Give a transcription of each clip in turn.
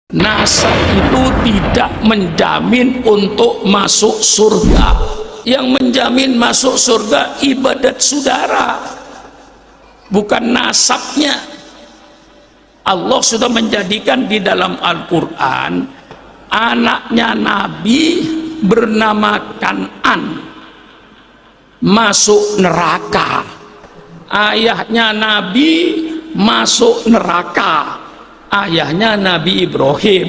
Nasab itu tidak menjamin untuk masuk surga. Yang menjamin masuk surga ibadat saudara, bukan nasabnya. Allah sudah menjadikan di dalam Al-Quran anaknya Nabi bernama Kan'an masuk neraka, ayahnya Nabi masuk neraka, ayahnya Nabi Ibrahim.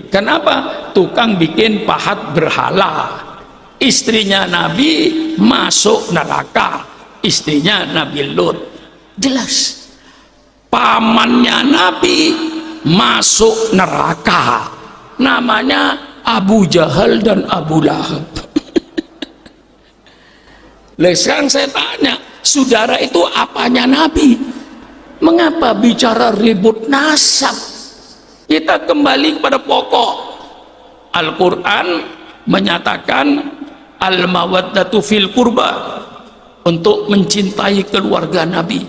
Kenapa? Tukang bikin pahat berhala. Istrinya Nabi masuk neraka, istrinya Nabi Lut. Jelas. Pamannya Nabi masuk neraka, namanya Abu Jahal dan Abu Lahab. Sekarang saya tanya, saudara itu apanya Nabi? Mengapa bicara ribut nasab? Kita kembali kepada pokok. Al-Quran menyatakan al-mawaddatu fil qurba, untuk mencintai keluarga Nabi.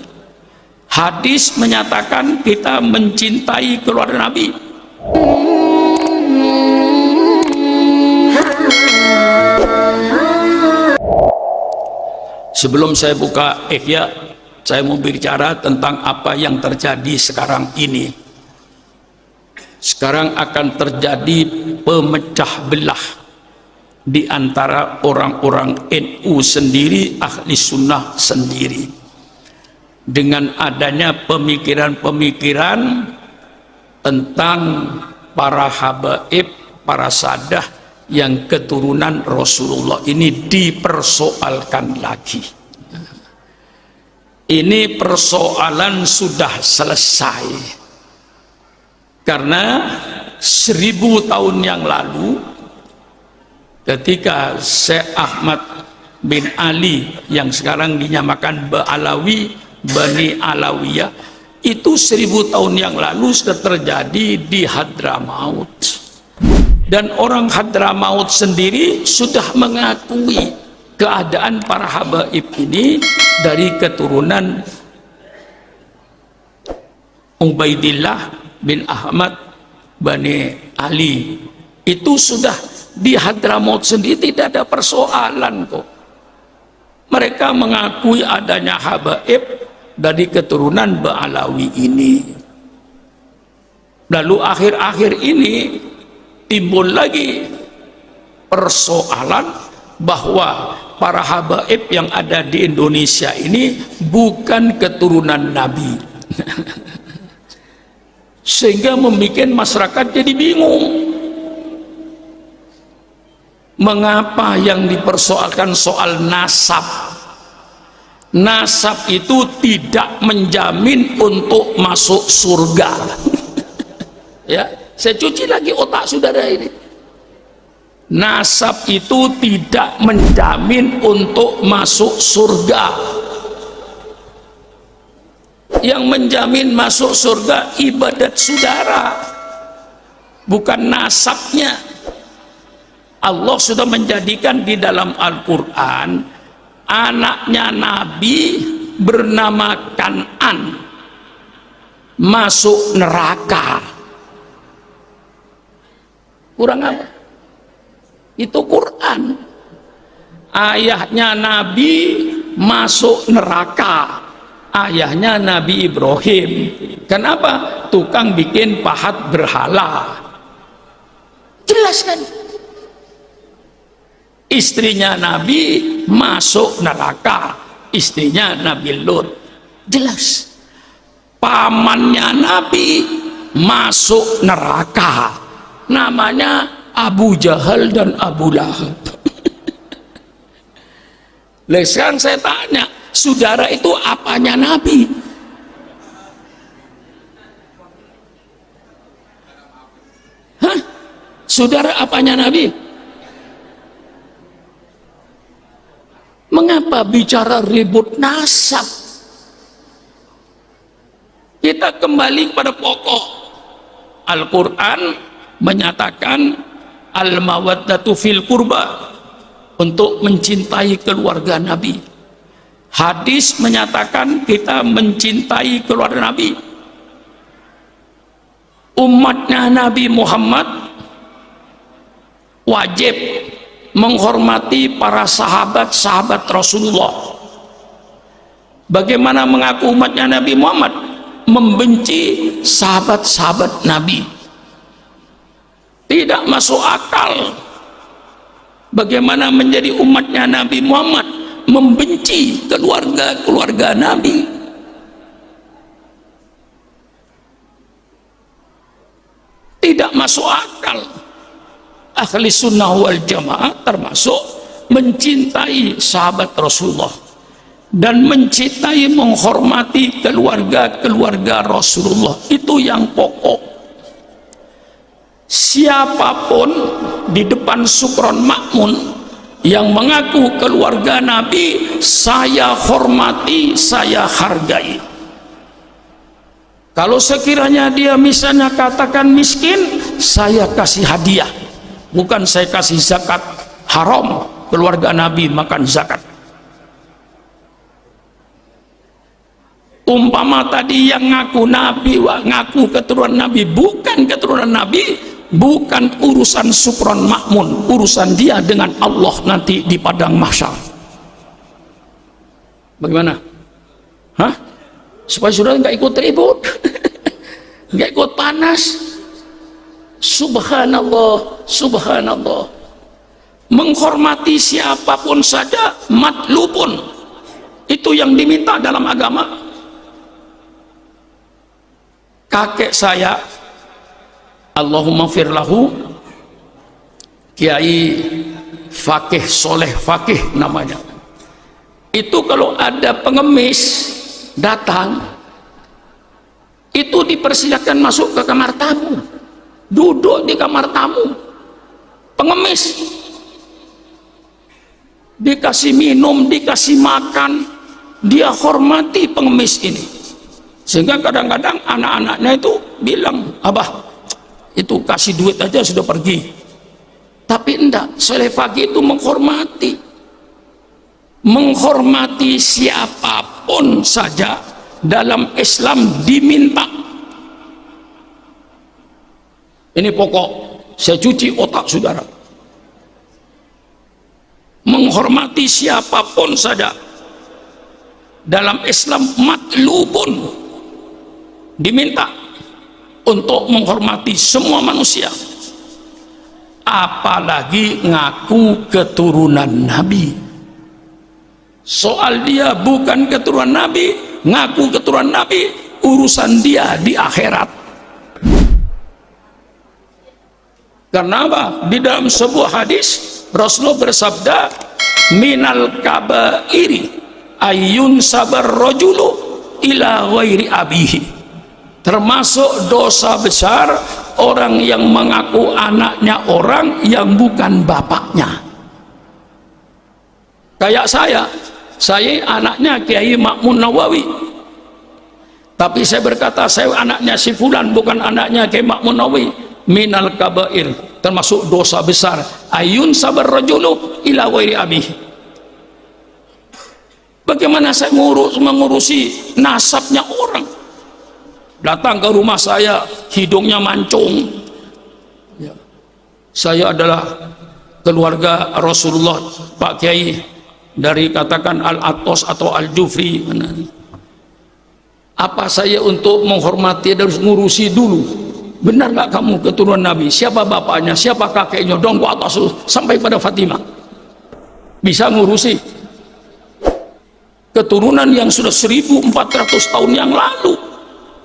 Hadis menyatakan kita mencintai keluarga Nabi. Sebelum saya buka Ihya, saya mau bicara tentang apa yang terjadi sekarang ini. Sekarang akan terjadi pemecah belah di antara orang-orang NU sendiri, ahli sunnah sendiri, dengan adanya pemikiran-pemikiran tentang para habaib, para sadah yang keturunan Rasulullah ini dipersoalkan lagi. Ini persoalan sudah selesai, karena 1000 tahun yang lalu ketika Syekh Ahmad bin Ali yang sekarang dinyamakan Bani Alawiyah, itu 1000 tahun yang lalu sudah terjadi di Hadramaut, dan orang Hadramaut sendiri sudah mengakui keadaan para habaib ini dari keturunan Ubaidillah bin Ahmad Bani Ali. Itu sudah di Hadramaut sendiri, tidak ada persoalan kok. Mereka mengakui adanya habaib dari keturunan Ba'alawi ini. Lalu akhir-akhir ini timbul lagi persoalan bahwa para habaib yang ada di Indonesia ini bukan keturunan Nabi. Sehingga membuat masyarakat jadi bingung. Mengapa yang dipersoalkan soal nasab? Nasab itu tidak menjamin untuk masuk surga. Ya, saya cuci lagi otak saudara ini. Nasab itu tidak menjamin untuk masuk surga. Yang menjamin masuk surga ibadat saudara, bukan nasabnya. Allah sudah menjadikan di dalam Al-Quran anaknya Nabi bernama Kan'an masuk neraka. Kurang apa? Itu Quran. Ayahnya Nabi masuk neraka, ayahnya Nabi Ibrahim. Kenapa? Tukang bikin pahat berhala. Jelas kan? Istrinya Nabi masuk neraka, istrinya Nabi Lut. Jelas. Pamannya Nabi masuk neraka, namanya Abu Jahal dan Abu Lahab. Sekarang saya tanya, saudara itu apanya Nabi? Hah? Saudara apanya Nabi? Mengapa bicara ribut nasab? Kita kembali kepada pokok. Al-Quran menyatakan al-mawaddatu fil qurba, untuk mencintai keluarga Nabi. Hadis menyatakan kita mencintai keluarga Nabi. umatnya Nabi Muhammad wajib menghormati para sahabat-sahabat Rasulullah. Bagaimana mengaku umatnya Nabi Muhammad membenci sahabat-sahabat Nabi? Tidak masuk akal. Bagaimana menjadi umatnya Nabi Muhammad membenci keluarga-keluarga Nabi? Tidak masuk akal. Ahli sunnah wal jamaah termasuk mencintai sahabat Rasulullah dan mencintai, menghormati keluarga-keluarga Rasulullah. Itu yang pokok. Siapapun di depan Sukron Makmun yang mengaku keluarga Nabi, saya hormati, saya hargai. Kalau sekiranya dia misalnya katakan miskin, saya kasih hadiah, bukan saya kasih zakat. Haram keluarga Nabi makan zakat. Umpama tadi yang ngaku Nabi, ngaku keturunan Nabi, bukan keturunan Nabi, bukan urusan Sukron Makmun, urusan dia dengan Allah nanti di padang mahsyar. Bagaimana? Hah? Supaya saudara nggak ikut ribut, nggak ikut panas. Subhanallah, subhanallah. Menghormati siapapun saja, matlubun, itu yang diminta dalam agama. Kakek saya, Allahumma firlahu, Kiai Fakih Soleh Fakih namanya. Itu kalau ada pengemis datang, itu dipersilakan masuk ke kamar tamu, duduk di kamar tamu. Pengemis dikasih minum, dikasih makan, dia hormati pengemis ini. Sehingga kadang-kadang anak-anaknya itu bilang, abah itu kasih duit aja sudah pergi. Tapi enggak, Soleh Fakih itu menghormati siapapun saja dalam Islam diminta. Ini pokok, saya cuci otak saudara. Menghormati siapapun saja dalam Islam matlubun, diminta untuk menghormati semua manusia, apalagi ngaku keturunan Nabi. Soal dia bukan keturunan Nabi, ngaku keturunan Nabi, urusan dia di akhirat. Karena apa? Di dalam sebuah hadis Rasulullah bersabda, minal kabairi ayyun sabar rajulu ila ghairi abihi. Termasuk dosa besar orang yang mengaku anaknya orang yang bukan bapaknya. Kayak saya anaknya Kiai Makmun Nawawi, tapi saya berkata saya anaknya si fulan, bukan anaknya Kiai Makmun Nawawi. Minal kabair, termasuk dosa besar, ayun sabar rajulu ila ghairi abihi. Bagaimana saya mengurusi nasabnya orang? Datang ke rumah saya, hidungnya mancung. Ya. Saya adalah keluarga Rasulullah, Pak Kiai, dari katakan Al-Atos atau Al-Jufri. Apa saya untuk menghormati harus ngurusi dulu? Benar nggak kamu keturunan Nabi? Siapa bapaknya? Siapa kakeknya? Dong ke atas sampai pada Fatimah. Bisa ngurusi keturunan yang sudah 1400 tahun yang lalu.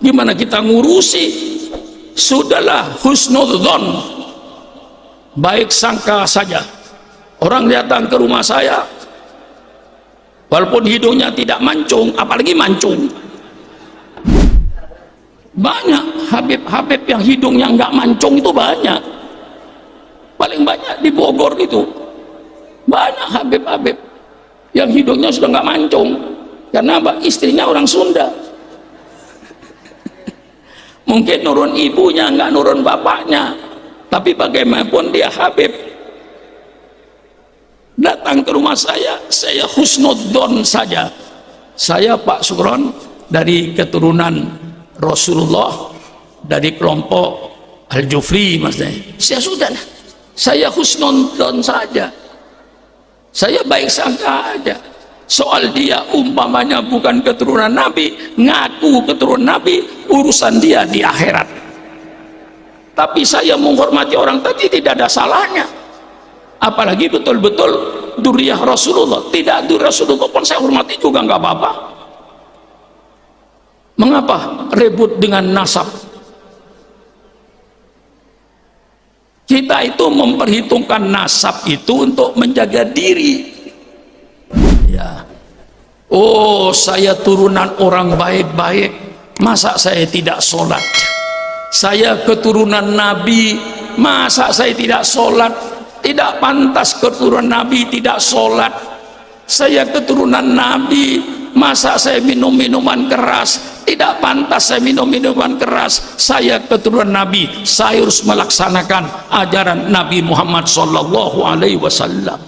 Gimana kita ngurusi? Sudahlah, husnudzon, baik sangka saja. Orang datang ke rumah saya, walaupun hidungnya tidak mancung, apalagi mancung. Banyak Habib-habib yang hidungnya nggak mancung itu banyak. Paling banyak di Bogor itu. Banyak Habib-habib yang hidungnya sudah nggak mancung. Karena apa? Istrinya orang Sunda. Mungkin nurun ibunya, nggak nurun bapaknya, tapi bagaimanapun dia Habib. Datang ke rumah saya husnudzon saja. Saya Pak Sukron dari keturunan Rasulullah, dari kelompok Al-Jufri maksudnya. Saya sudah, saya husnuzon saja, saya baik sangka aja. Soal dia umpamanya bukan keturunan Nabi, ngaku keturunan Nabi, urusan dia di akhirat. Tapi saya menghormati orang tadi tidak ada salahnya. Apalagi betul-betul duriyah Rasulullah. Tidak duriyah Rasulullah pun saya hormati juga nggak apa-apa. Mengapa ribut dengan nasab? Kita itu memperhitungkan nasab itu untuk menjaga diri. Ya. Oh, saya turunan orang baik-baik, masa saya tidak sholat? Saya keturunan Nabi, masa saya tidak sholat? Tidak pantas keturunan Nabi tidak sholat. Saya keturunan Nabi, masa saya minum minuman keras? Tidak pantas saya minum minuman keras. Saya keturunan Nabi, saya harus melaksanakan ajaran Nabi Muhammad SAW.